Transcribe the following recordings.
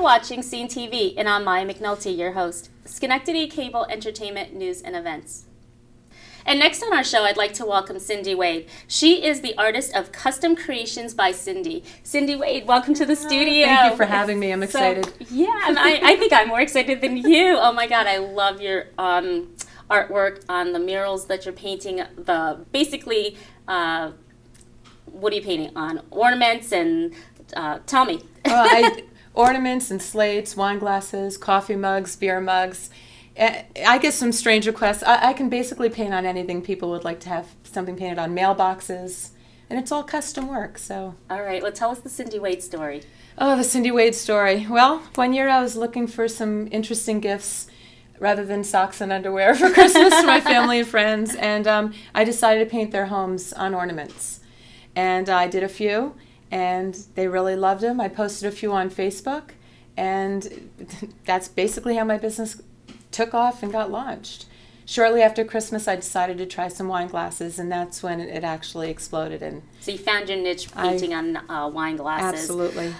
You're watching Scene TV, and I'm Maya McNulty, your host, Schenectady Cable Entertainment News and Events. And next on our show, I'd like to welcome Cyndie Wade. She is the artist of Custom Creations by Cyndie. Cyndie Wade, welcome to the studio. Thank you for having me. I'm excited. And I think I'm more excited than you. Oh my God, I love your artwork on the murals that you're painting. What are you painting on? Ornaments and tell me. Ornaments and slates, wine glasses, coffee mugs, beer mugs. I get some strange requests. I can basically paint on anything. People would like to have something painted on mailboxes, and it's all custom work. So. All right. Well, tell us the Cyndie Wade story. Oh, the Cyndie Wade story. Well, one year I was looking for some interesting gifts rather than socks and underwear for Christmas for my family and friends, and I decided to paint their homes on ornaments. And I did a few, and they really loved them. I posted a few on Facebook, and that's basically how my business took off and got launched. Shortly after Christmas, I decided to try some wine glasses, and that's when it actually exploded. And so you found your niche painting on wine glasses. Absolutely.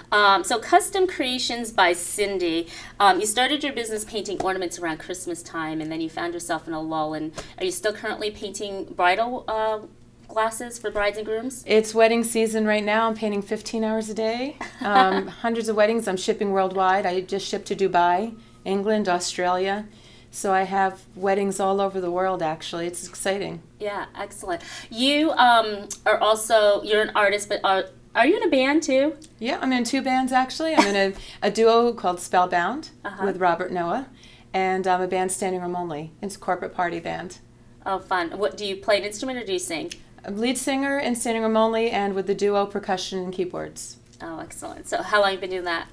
So Custom Creations by Cyndie. You started your business painting ornaments around Christmas time, and then you found yourself in a lull. And are you still currently painting bridal glasses for brides and grooms? It's wedding season right now. I'm painting 15 hours a day. Hundreds of weddings. I'm shipping worldwide. I just shipped to Dubai, England, Australia. So I have weddings all over the world, actually. It's exciting. Yeah, excellent. You you're an artist, but are you in a band too? Yeah, I'm in two bands, actually. I'm in a duo called Spellbound with Robert Noah, and I'm a band Standing Room Only. It's a corporate party band. Oh, fun. What, do you play an instrument or do you sing? I'm lead singer in Standing Room Only, and with the duo, percussion and keyboards. Oh, excellent. So how long have you been doing that?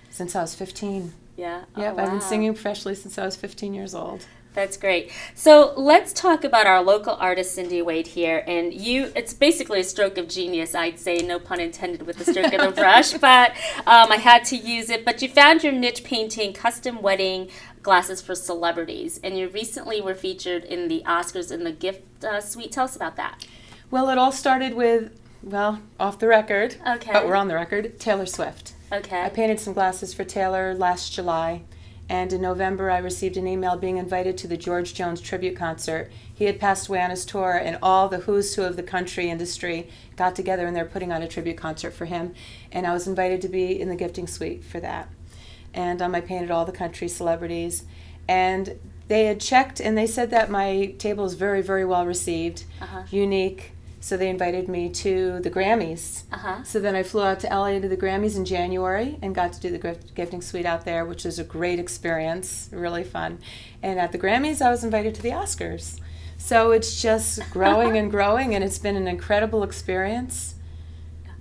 Since I was 15. Yeah. Yep, oh, wow. I've been singing professionally since I was 15 years old. That's great. So let's talk about our local artist, Cyndie Wade, here. And it's basically a stroke of genius, I'd say, no pun intended with the stroke of the brush, but I had to use it. But you found your niche painting custom wedding glasses for celebrities, and you recently were featured in the Oscars in the gift suite. Tell us about that. Well, it all started with, off the record, Okay. but we're on the record, Taylor Swift. Okay. I painted some glasses for Taylor last July, and in November I received an email being invited to the George Jones tribute concert. He had passed away on his tour, and all the who's who of the country industry got together, and they're putting on a tribute concert for him, and I was invited to be in the gifting suite for that. And I painted all the country celebrities, and they had checked, and they said that my table is very, very well received, unique. So they invited me to the Grammys. So then I flew out to LA to the Grammys in January and got to do the gifting suite out there, which was a great experience, really fun. And at the Grammys, I was invited to the Oscars. So it's just growing and growing, and it's been an incredible experice.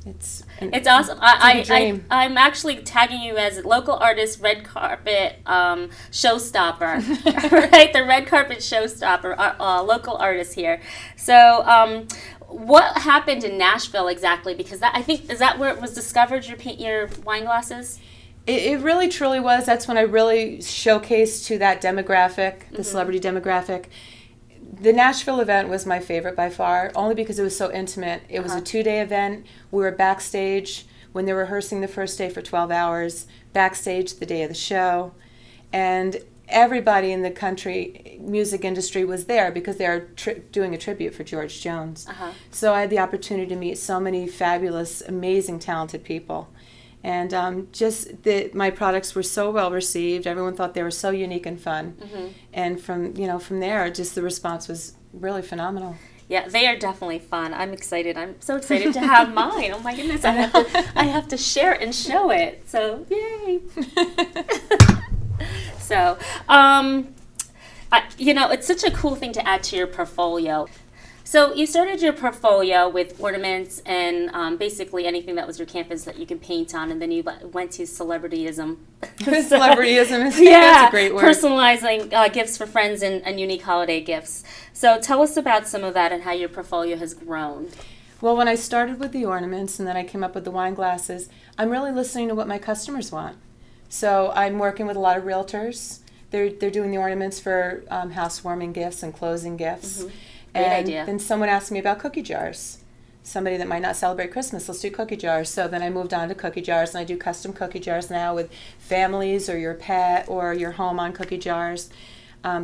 It's awesome. I'm actually tagging you as local artist, red carpet showstopper, right? The red carpet showstopper, local artist here. So, what happened in Nashville exactly? Because is that where it was discovered? Your wine glasses. It really truly was. That's when I really showcased to that demographic, the celebrity demographic. The Nashville event was my favorite by far, only because it was so intimate. It was a 2-day event. We were backstage when they were rehearsing the first day for 12 hours, backstage the day of the show, and everybody in the country music industry was there because they are doing a tribute for George Jones. So I had the opportunity to meet so many fabulous, amazing, talented people. And my products were so well received. Everyone thought they were so unique and fun. And from there, just the response was really phenomenal. Yeah, they are definitely fun. I'm excited. I'm so excited to have mine. Oh my goodness, I have to share it and show it. So yay! So, it's such a cool thing to add to your portfolio. So you started your portfolio with ornaments and basically anything that was your canvas that you can paint on, and then you went to celebrityism. Celebrityism is that's a great word. Personalizing gifts for friends and unique holiday gifts. So tell us about some of that and how your portfolio has grown. Well, when I started with the ornaments and then I came up with the wine glasses, I'm really listening to what my customers want. So I'm working with a lot of realtors. They're doing the ornaments for housewarming gifts and closing gifts. Great and idea. then someone asked me about cookie jars. somebody that might not celebrate Christmas, let's do cookie jars. So then I moved on to cookie jars, and I do custom cookie jars now with families or your pet or your home on cookie jars,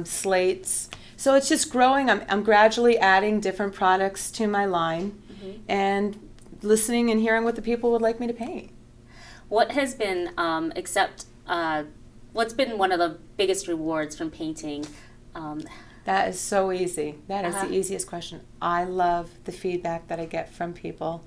slates. So it's just growing. I'm gradually adding different products to my line, and listening and hearing what the people would like me to paint. What has been, what's been one of the biggest rewards from painting? That is so easy. That is the easiest question. I love the feedback that I get from people,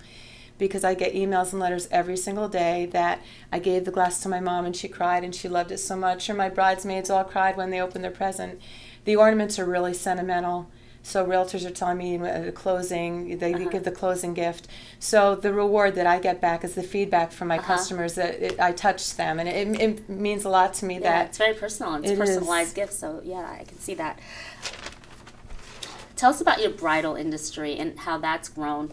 because I get emails and letters every single day that I gave the glass to my mom and she cried and she loved it so much, or my bridesmaids all cried when they opened their present. The ornaments are really sentimental. So realtors are telling me at the closing, they give the closing gift. So the reward that I get back is the feedback from my customers that I touched them, and it means a lot to me. Yeah, that it's very personal. It's personalized gifts. So yeah, I can see that. Tell us about your bridal industry and how that's grown.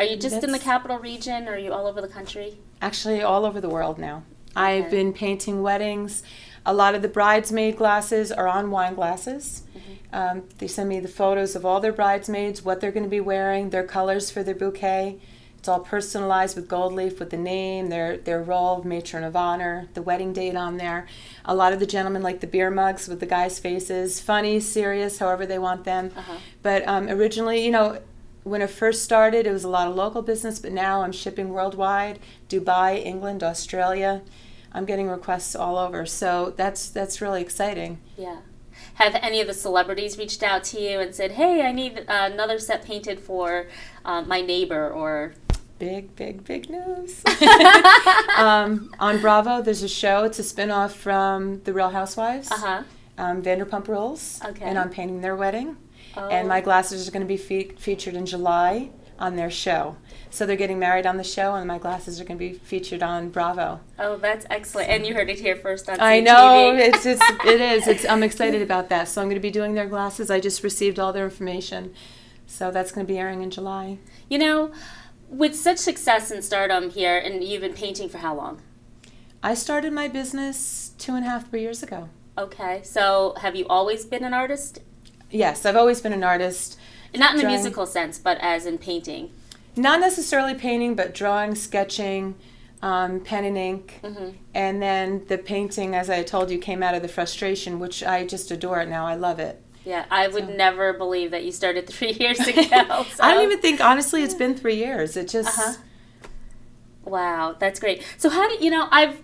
Are you just in the capital region, or are you all over the country? Actually, all over the world now. Okay. I've been painting weddings. A lot of the bridesmaid glasses are on wine glasses. They send me the photos of all their bridesmaids, what they're going to be wearing, their colors for their bouquet. It's all personalized with gold leaf, with the name, their role of matron of honor, the wedding date on there. A lot of the gentlemen like the beer mugs with the guys' faces, funny, serious, however they want them. But originally, when it first started, it was a lot of local business, but now I'm shipping worldwide, Dubai, England, Australia. I'm getting requests all over, so that's really exciting. Yeah. Have any of the celebrities reached out to you and said, hey, I need another set painted for my neighbor, or... Big news. On Bravo, there's a show. It's a spin-off from The Real Housewives. Vanderpump Rules. Okay. And I'm painting their wedding. And my glasses are going to be featured in July on their show. So they're getting married on the show, and my glasses are going to be featured on Bravo. Oh, that's excellent. And you heard it here first on CTV. I know. It is. I'm excited about that. So I'm going to be doing their glasses. I just received all their information. So that's going to be airing in July. With such success and stardom here, and you've been painting for how long? I started my business 2.5, 3 years ago. Okay. So have you always been an artist? Yes, I've always been an artist. Not in the musical sense, but as in painting. Not necessarily painting, but drawing, sketching, pen and ink. And then the painting, as I told you, came out of the frustration, which I just adore it now. I love it. Yeah, I would never believe that you started 3 years ago. So. I don't even think, honestly, it's been 3 years. It just... Wow, that's great. So how do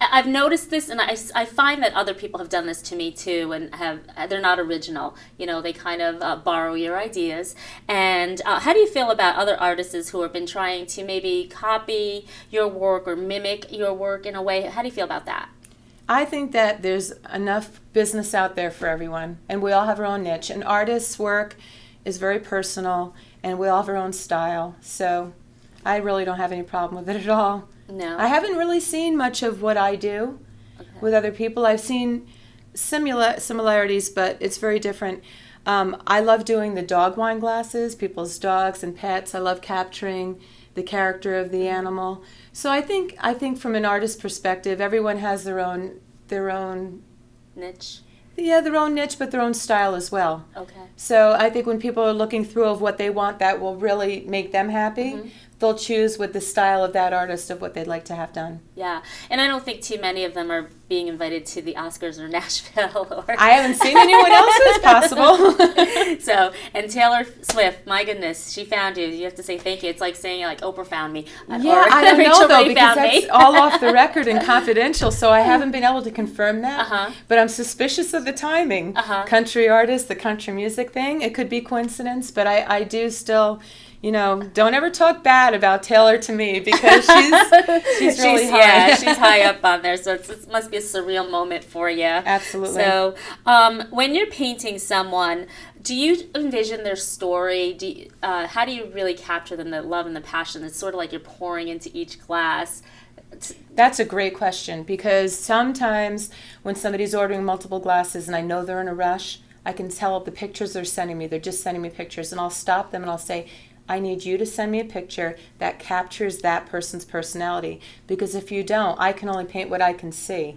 I've noticed this, and I find that other people have done this to me too, and they're not original. They kind of borrow your ideas. And how do you feel about other artists who have been trying to maybe copy your work or mimic your work in a way? How do you feel about that? I think that there's enough business out there for everyone, and we all have our own niche. An artist's work is very personal, and we all have our own style. So I really don't have any problem with it at all. No. I haven't really seen much of what I do with other people. I've seen similarities, but it's very different. I love doing the dog wine glasses, people's dogs and pets. I love capturing the character of the animal. So I think from an artist's perspective, everyone has their own niche. Yeah, their own niche, but their own style as well. Okay. So I think when people are looking through of what they want that will really make them happy, they'll choose with the style of that artist of what they'd like to have done. Yeah, and I don't think too many of them are being invited to the Oscars or Nashville. I haven't seen anyone else who's possible. So, and Taylor Swift, my goodness, she found you. You have to say thank you. It's like saying Oprah found me. Yeah, I don't know though, because that's all off the record and confidential, so I haven't been able to confirm that. But I'm suspicious of the timing. Country artist, the country music thing, it could be coincidence, but I do still... don't ever talk bad about Taylor to me, because she's really high. Yeah, she's high up on there, so it must be a surreal moment for you. Absolutely. So when you're painting someone, do you envision their story? How do you really capture them, the love and the passion? It's sort of like you're pouring into each glass. That's a great question, because sometimes when somebody's ordering multiple glasses and I know they're in a rush, I can tell the pictures they're sending me. They're just sending me pictures, and I'll stop them and I'll say, I need you to send me a picture that captures that person's personality, because if you don't, I can only paint what I can see.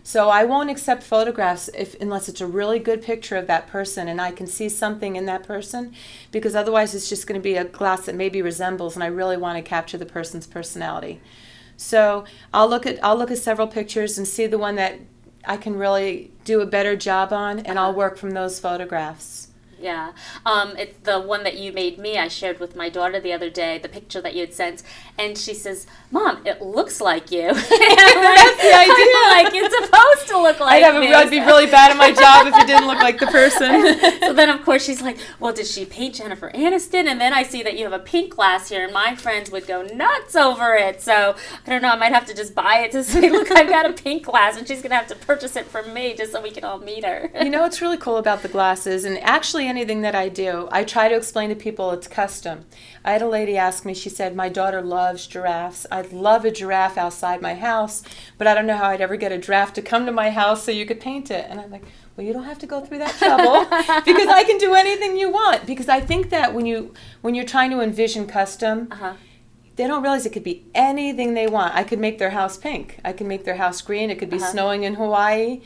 So I won't accept photographs unless it's a really good picture of that person and I can see something in that person, because otherwise it's just going to be a glass that maybe resembles, and I really want to capture the person's personality. So I'll look at several pictures and see the one that I can really do a better job on, and I'll work from those photographs. Yeah. It's the one that you made me. I shared with my daughter the other day, the picture that you had sent, and she says, "Mom, it looks like you." That's the idea. Like, it's supposed to look like me. I'd be really bad at my job if it didn't look like the person. So then, of course, she's like, "Well, did she paint Jennifer Aniston?" And then I see that you have a pink glass here, and my friends would go nuts over it. So I don't know. I might have to just buy it to say, "Look, I've got a pink glass," and she's gonna have to purchase it from me just so we can all meet her. You know what's really cool about the glasses, and actually anything that I do, I try to explain to people it's custom. I had a lady ask me, she said, "My daughter loves giraffes. I'd love a giraffe outside my house, but I don't know how I'd ever get a giraffe to come to my house so you could paint it." And I'm like, well, you don't have to go through that trouble because I can do anything you want. Because I think that when you're trying to envision custom, they don't realize it could be anything they want. I could make their house pink. I could make their house green. It could be snowing in Hawaii.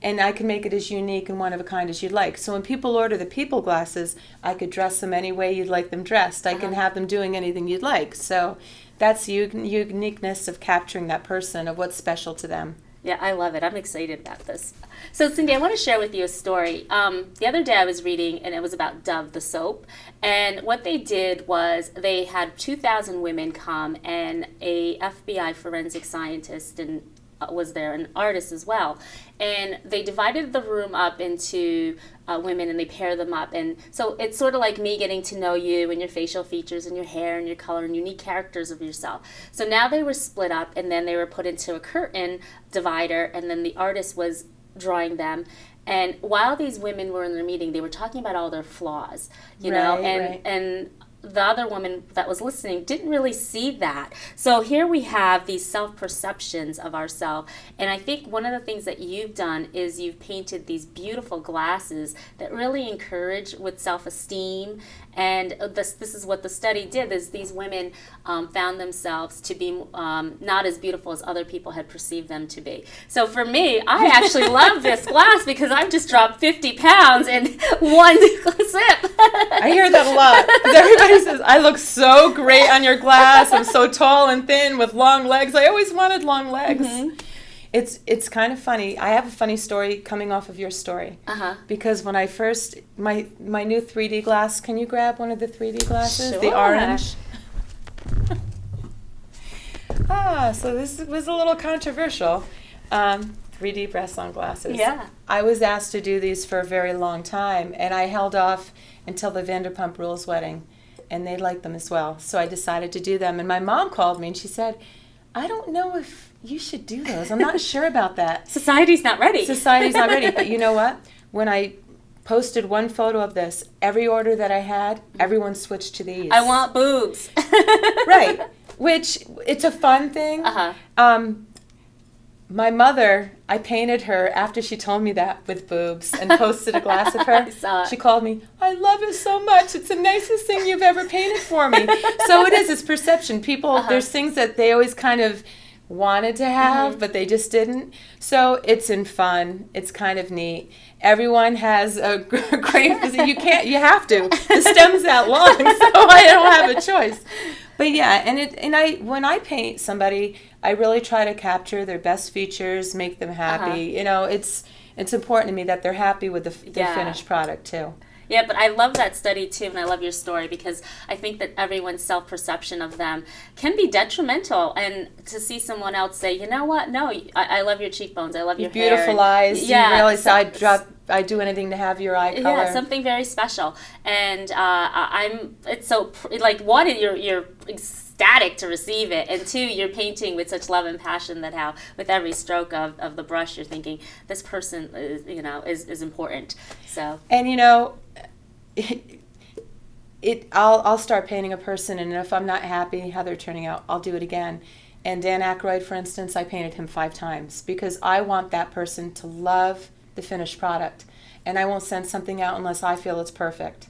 And I can make it as unique and one of a kind as you'd like. So when people order the people glasses, I could dress them any way you'd like them dressed. I can have them doing anything you'd like. So that's the uniqueness of capturing that person, of what's special to them. Yeah, I love it. I'm excited about this. So, Cyndie, I want to share with you a story. The other day I was reading, and it was about Dove, the soap. And what they did was they had 2,000 women come, and a FBI forensic scientist and was there, an artist as well. And they divided the room up into women, and they pair them up. And so it's sort of like me getting to know you and your facial features and your hair and your color and unique characters of yourself. So now they were split up, and then they were put into a curtain divider, and then the artist was drawing them. And while these women were in their meeting, they were talking about all their flaws, you know, and the other woman that was listening didn't really see that. So here we have these self-perceptions of ourselves. And I think one of the things that you've done is you've painted these beautiful glasses that really encourage with self-esteem. And this is what the study did, is these women found themselves to be not as beautiful as other people had perceived them to be. So for me, I actually love this glass because I've just dropped 50 pounds in one sip. I hear that a lot. 'Cause everybody says, "I look so great on your glass. I'm so tall and thin with long legs. I always wanted long legs." It's kind of funny. I have a funny story coming off of your story. Because when I first, my new 3D glass, can you grab one of the 3D glasses? Sure. The orange. So this was a little controversial. 3D press-on glasses. Yeah. I was asked to do these for a very long time, and I held off until the Vanderpump Rules wedding, and they liked them as well. So I decided to do them, and my mom called me, and she said, "I don't know if you should do those. I'm not sure about that." Society's not ready. Society's not ready. But you know what? When I posted one photo of this, every order that I had, everyone switched to these. I want boobs. Right. Which, it's a fun thing. My mother, I painted her after she told me that with boobs and posted a glass of her. I saw it. She called me, "I love it so much. It's the nicest thing you've ever painted for me." So it is, it's perception. People, there's things that they always kind of wanted to have, but they just didn't. So it's in fun. It's kind of neat. Everyone has a great, you have to. The stem's that long, so I don't have a choice. But yeah, when I paint somebody, I really try to capture their best features, make them happy. You know, it's important to me that they're happy with the finished product too. Yeah, but I love that study too, and I love your story because I think that everyone's self-perception of them can be detrimental. And to see someone else say, "You know what? No, I love your cheekbones. I love your hair." Beautiful eyes. Yeah, you realize I do anything to have your eye color. Yeah, something very special. And it's so like, one, you're ecstatic to receive it, and two, you're painting with such love and passion that how with every stroke of the brush you're thinking this person is important. So, and I'll start painting a person, and if I'm not happy how they're turning out, I'll do it again. And Dan Aykroyd, for instance, I painted him 5 times because I want that person to love the finished product, and I won't send something out unless I feel it's perfect.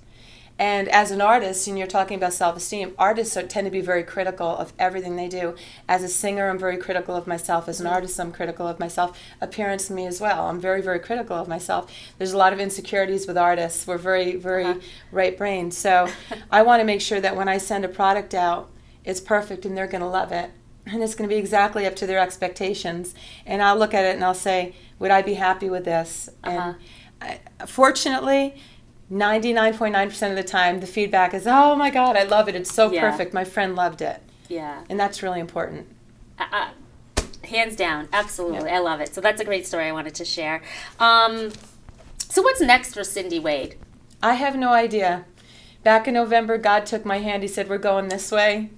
And as an artist, and you're talking about self-esteem, artists tend to be very critical of everything they do. As a singer, I'm very critical of myself. As an artist, I'm critical of myself. Appearance, me as well. I'm very, very critical of myself. There's a lot of insecurities with artists. We're very, very right-brained. So I want to make sure that when I send a product out, it's perfect and they're going to love it. And it's going to be exactly up to their expectations. And I'll look at it and I'll say, would I be happy with this? And fortunately, 99.9% of the time, the feedback is, oh my God, I love it. It's so perfect. My friend loved it. Yeah. And that's really important. Hands down. Absolutely. I love it. So that's a great story I wanted to share. So what's next for Cyndie Wade? I have no idea. Back in November, God took my hand. He said, we're going this way.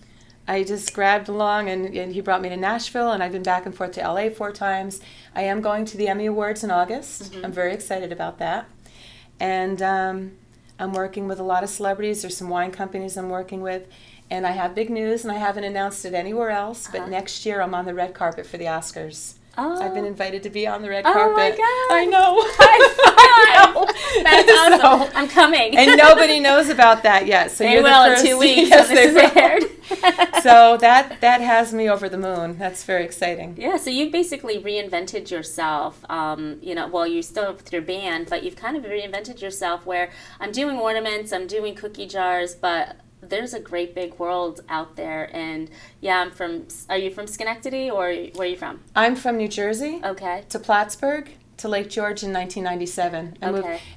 I just grabbed along, and he brought me to Nashville, and I've been back and forth to LA 4 times. I am going to the Emmy Awards in August. I'm very excited about that. And I'm working with a lot of celebrities. There's some wine companies I'm working with. And I have big news, and I haven't announced it anywhere else, but next year I'm on the red carpet for the Oscars. Oh. I've been invited to be on the red carpet. Oh my God. I know. High five. That's awesome. So, I'm coming. And nobody knows about that yet. So they you're will the first. in 2 weeks. Yes, so this is aired. So that has me over the moon. That's very exciting. Yeah, so you've basically reinvented yourself. Well, you still with your band, but you've kind of reinvented yourself where I'm doing ornaments, I'm doing cookie jars, but there's a great big world out there. And yeah, are you from Schenectady, or where are you from? I'm from New Jersey. Okay. To Plattsburgh, to Lake George in 1997.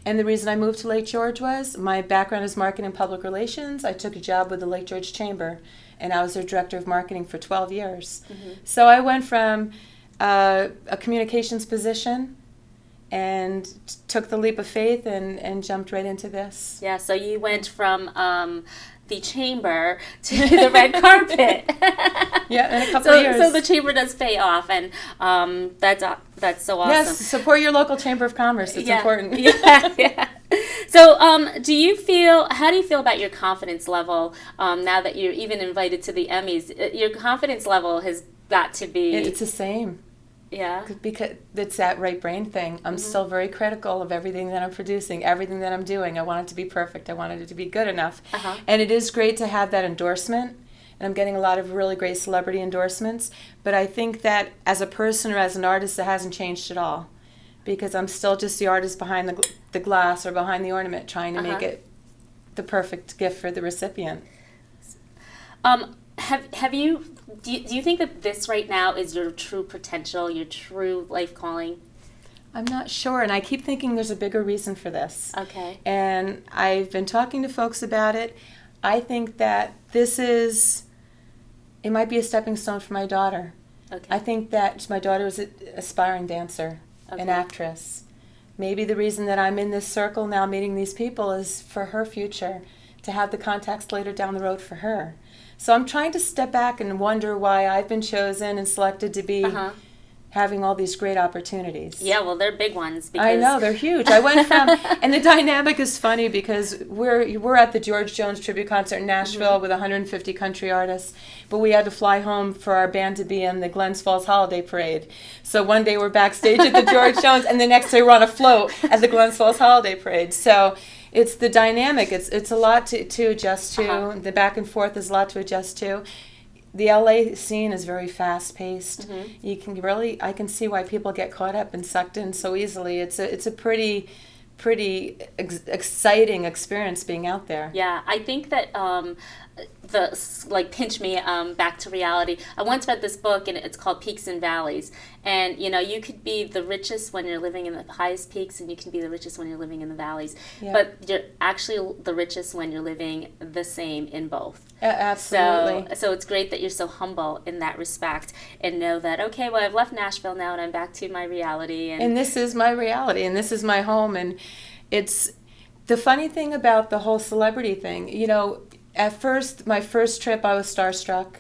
And the reason I moved to Lake George was my background is marketing and public relations. I took a job with the Lake George Chamber, and I was their director of marketing for 12 years. So I went from a communications position and took the leap of faith and jumped right into this. Yeah, so you went from the chamber to the red carpet. Yeah, in a couple of years. So the chamber does pay off, and that's so awesome. Yes, support your local chamber of commerce. It's important. Yeah. So, how do you feel about your confidence level now that you're even invited to the Emmys? Your confidence level has got to be... It's the same. Yeah. Because it's that right brain thing. I'm still very critical of everything that I'm producing, everything that I'm doing. I want it to be perfect. I wanted it to be good enough. And it is great to have that endorsement. And I'm getting a lot of really great celebrity endorsements. But I think that as a person or as an artist, it hasn't changed at all. Because I'm still just the artist behind the glass or behind the ornament, trying to make it the perfect gift for the recipient. Do you think that this right now is your true potential, your true life calling? I'm not sure, and I keep thinking there's a bigger reason for this. Okay. And I've been talking to folks about it. I think that it might be a stepping stone for my daughter. Okay. I think that my daughter is an aspiring dancer, an actress. Maybe the reason that I'm in this circle now meeting these people is for her future, to have the contacts later down the road for her. So I'm trying to step back and wonder why I've been chosen and selected to be having all these great opportunities. Yeah, well, they're big ones. Because... I know, they're huge. I went from, and the dynamic is funny because we're at the George Jones tribute concert in Nashville with 150 country artists, but we had to fly home for our band to be in the Glens Falls Holiday Parade. So one day we're backstage at the George Jones, and the next day we're on a float at the Glens Falls Holiday Parade. So it's the dynamic. It's a lot to adjust to. The back and forth is a lot to adjust to. The LA scene is very fast-paced. You can I can see why people get caught up and sucked in so easily. It's a pretty exciting experience being out there. Yeah, I think that pinch me back to reality. I once read this book, and it's called Peaks and Valleys. And you could be the richest when you're living in the highest peaks, and you can be the richest when you're living in the valleys. Yeah. But you're actually the richest when you're living the same in both. Absolutely. So it's great that you're so humble in that respect, and know that, okay, well, I've left Nashville now, and I'm back to my reality. And this is my reality, and this is my home. And it's the funny thing about the whole celebrity thing. At first, my first trip, I was starstruck.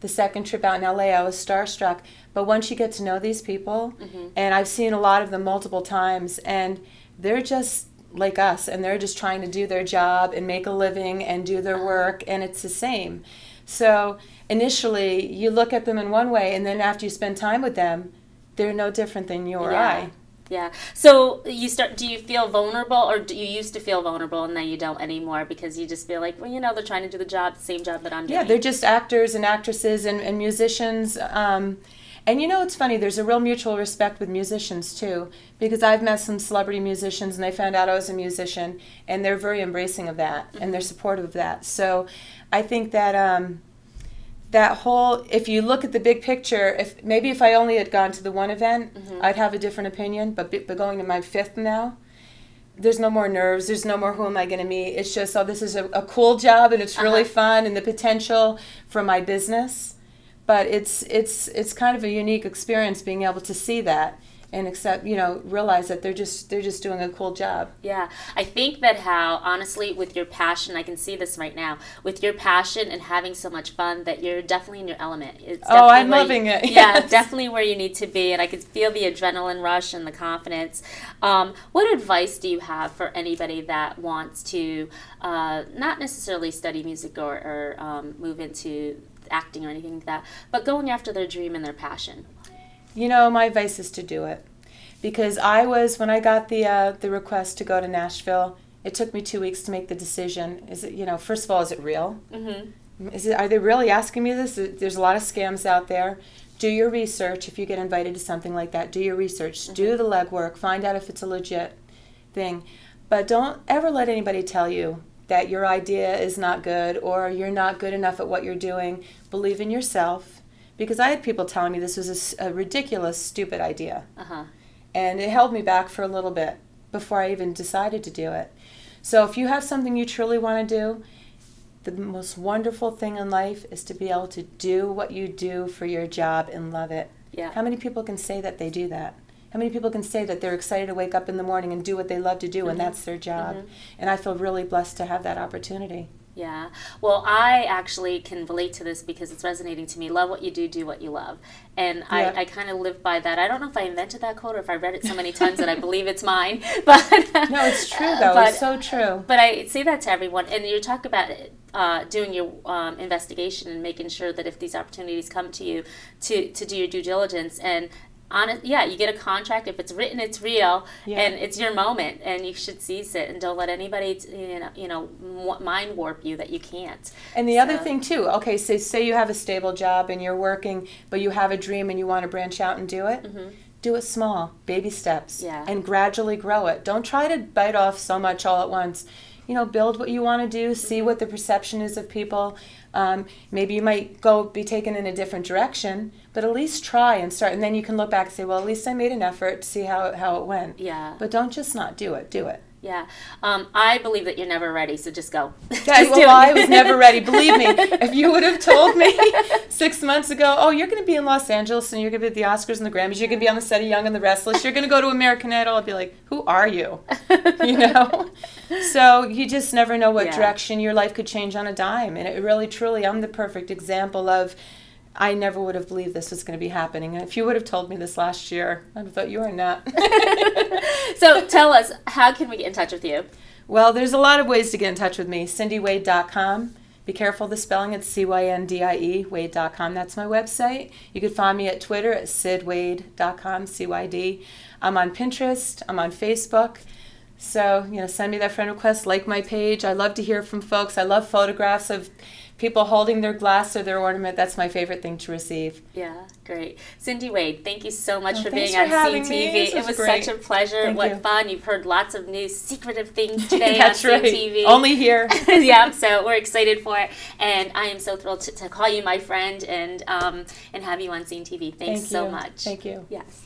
The second trip out in LA, I was starstruck. But once you get to know these people, and I've seen a lot of them multiple times, and they're just like us, and they're just trying to do their job and make a living and do their work, and it's the same. So initially, you look at them in one way, and then after you spend time with them, they're no different than you or I. Yeah. So do you feel vulnerable, or do you used to feel vulnerable and now you don't anymore because you just feel like, well, they're trying to do the same job that I'm doing? Yeah, they're just actors and actresses and musicians. And it's funny, there's a real mutual respect with musicians too, because I've met some celebrity musicians and they found out I was a musician, and they're very embracing of that, and they're supportive of that. So I think that that whole, if you look at the big picture, if I only had gone to the one event, I'd have a different opinion. But going to my fifth now, there's no more nerves. There's no more who am I going to meet. It's just, this is a cool job, and it's really fun, and the potential for my business. But it's kind of a unique experience being able to see that and realize that they're just doing a cool job. Yeah, I think that how, honestly, with your passion, I can see this right now, with your passion and having so much fun, that you're definitely in your element. I'm loving it. Yeah, definitely where you need to be, and I could feel the adrenaline rush and the confidence. What advice do you have for anybody that wants to not necessarily study music or move into acting or anything like that, but going after their dream and their passion? My advice is to do it, because when I got the request to go to Nashville, it took me 2 weeks to make the decision. Is it, first of all, is it real? Mm-hmm. Are they really asking me this? There's a lot of scams out there. Do your research. If you get invited to something like that, do your research. Mm-hmm. Do the legwork. Find out if it's a legit thing. But don't ever let anybody tell you that your idea is not good or you're not good enough at what you're doing. Believe in yourself. Because I had people telling me this was a ridiculous, stupid idea. And it held me back for a little bit before I even decided to do it. So if you have something you truly want to do, the most wonderful thing in life is to be able to do what you do for your job and love it. Yeah. How many people can say that they do that? How many people can say that they're excited to wake up in the morning and do what they love to do, and that's their job? And I feel really blessed to have that opportunity. Yeah. Well, I actually can relate to this because it's resonating to me. Love what you do, do what you love. And I kind of live by that. I don't know if I invented that quote or if I read it so many times that I believe it's mine. But no, it's true, though. It's so true. But I say that to everyone. And you talk about doing your investigation and making sure that if these opportunities come to you, to do your due diligence. And you get a contract. If it's written, it's real, and it's your moment, and you should seize it, and don't let anybody, mind warp you that you can't. And the other thing too, okay, so say you have a stable job and you're working, but you have a dream and you want to branch out and do it. Do it small, baby steps, and gradually grow it. Don't try to bite off so much all at once. Build what you want to do, see what the perception is of people. Maybe you might be taken in a different direction, but at least try and start. And then you can look back and say, well, at least I made an effort to see how it went. Yeah. But don't just not do it. Do it. Yeah. I believe that you're never ready, so just go. I was never ready. Believe me, if you would have told me 6 months ago, oh, you're going to be in Los Angeles and you're going to be at the Oscars and the Grammys, you're going to be on the set of Young and the Restless, you're going to go to American Idol, I'd be like, who are you? So you just never know what direction your life could change on a dime. And it really, truly, I'm the perfect example of, I never would have believed this was going to be happening. And if you would have told me this last year, I would have thought you were nuts. So tell us, how can we get in touch with you? Well, there's a lot of ways to get in touch with me. CyndieWade.com. Be careful the spelling. It's CYNDIE, Wade.com. That's my website. You can find me at Twitter at CydWade.com, CYD. I'm on Pinterest. I'm on Facebook. So, send me that friend request, like my page. I love to hear from folks. I love photographs of people holding their glass or their ornament. That's my favorite thing to receive. Yeah, great. Cyndie Wade, thank you so much for being on CTV. It was such a pleasure. What fun. You've heard lots of new secretive things today on CTV. Only here. Yeah, so we're excited for it. And I am so thrilled to call you my friend and have you on CTV. Thanks so much. Thank you. Yes.